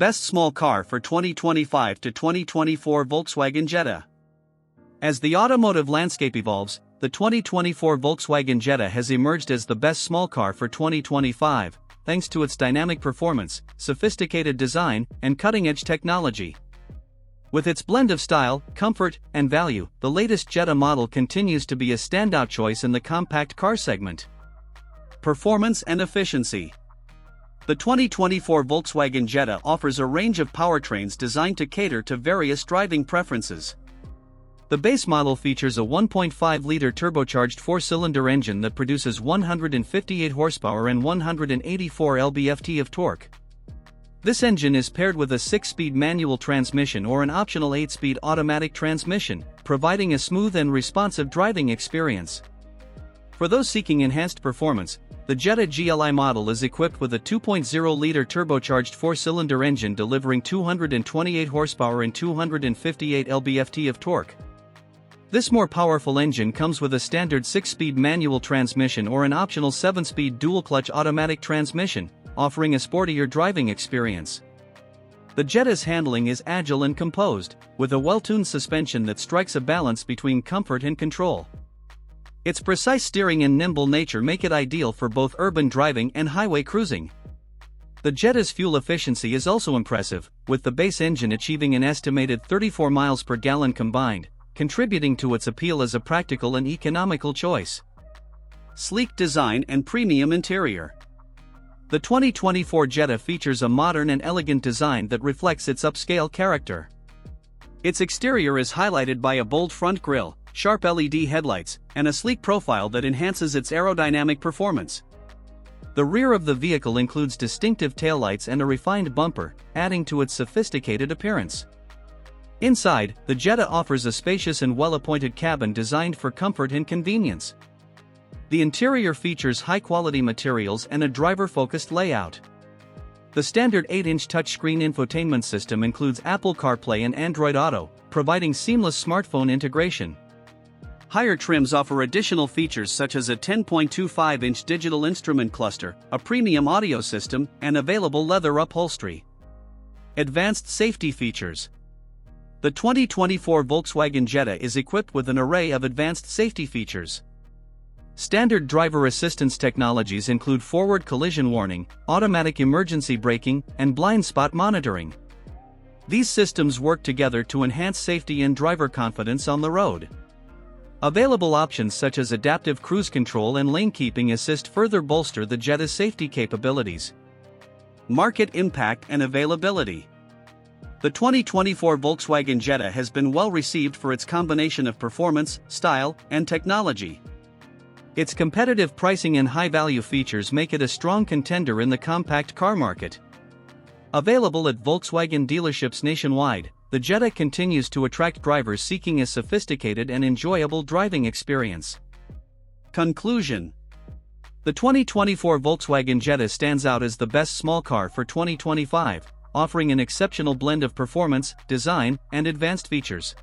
Best small car for 2025 to 2024 Volkswagen Jetta. As the automotive landscape evolves, the 2024 Volkswagen Jetta has emerged as the best small car for 2025, thanks to its dynamic performance, sophisticated design, and cutting-edge technology. With its blend of style, comfort, and value, the latest Jetta model continues to be a standout choice in the compact car segment. Performance and efficiency. The 2024 Volkswagen Jetta offers a range of powertrains designed to cater to various driving preferences. The base model features a 1.5-liter turbocharged four-cylinder engine that produces 158 horsepower and 184 lb-ft of torque. This engine is paired with a 6-speed manual transmission or an optional 8-speed automatic transmission, providing a smooth and responsive driving experience. For those seeking enhanced performance, the Jetta GLI model is equipped with a 2.0-liter turbocharged four-cylinder engine delivering 228 horsepower and 258 lb-ft of torque. This more powerful engine comes with a standard 6-speed manual transmission or an optional 7-speed dual-clutch automatic transmission, offering a sportier driving experience. The Jetta's handling is agile and composed, with a well-tuned suspension that strikes a balance between comfort and control. Its precise steering and nimble nature make it ideal for both urban driving and highway cruising. The Jetta's fuel efficiency is also impressive, with the base engine achieving an estimated 34 miles per gallon combined, contributing to its appeal as a practical and economical choice. Sleek design and premium interior. The 2024 Jetta features a modern and elegant design that reflects its upscale character. Its exterior is highlighted by a bold front grille, sharp LED headlights, and a sleek profile that enhances its aerodynamic performance. The rear of the vehicle includes distinctive taillights and a refined bumper, adding to its sophisticated appearance. Inside, the Jetta offers a spacious and well-appointed cabin designed for comfort and convenience. The interior features high-quality materials and a driver-focused layout. The standard 8-inch touchscreen infotainment system includes Apple CarPlay and Android Auto, providing seamless smartphone integration. Higher trims offer additional features such as a 10.25-inch digital instrument cluster, a premium audio system, and available leather upholstery. Advanced safety features. The 2024 Volkswagen Jetta is equipped with an array of advanced safety features. Standard driver assistance technologies include forward collision warning, automatic emergency braking, and blind spot monitoring. These systems work together to enhance safety and driver confidence on the road. Available options such as adaptive cruise control and lane keeping assist further bolster the Jetta's safety capabilities. Market impact and availability. The 2024 Volkswagen Jetta has been well received for its combination of performance, style, and technology. Its competitive pricing and high-value features make it a strong contender in the compact car market. Available at Volkswagen dealerships nationwide, the Jetta continues to attract drivers seeking a sophisticated and enjoyable driving experience. Conclusion. The 2024 Volkswagen Jetta stands out as the best small car for 2025, offering an exceptional blend of performance, design, and advanced features.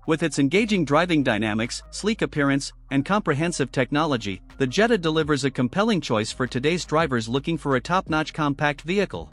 With its engaging driving dynamics, sleek appearance, and comprehensive technology, the Jetta delivers a compelling choice for today's drivers looking for a top-notch compact vehicle.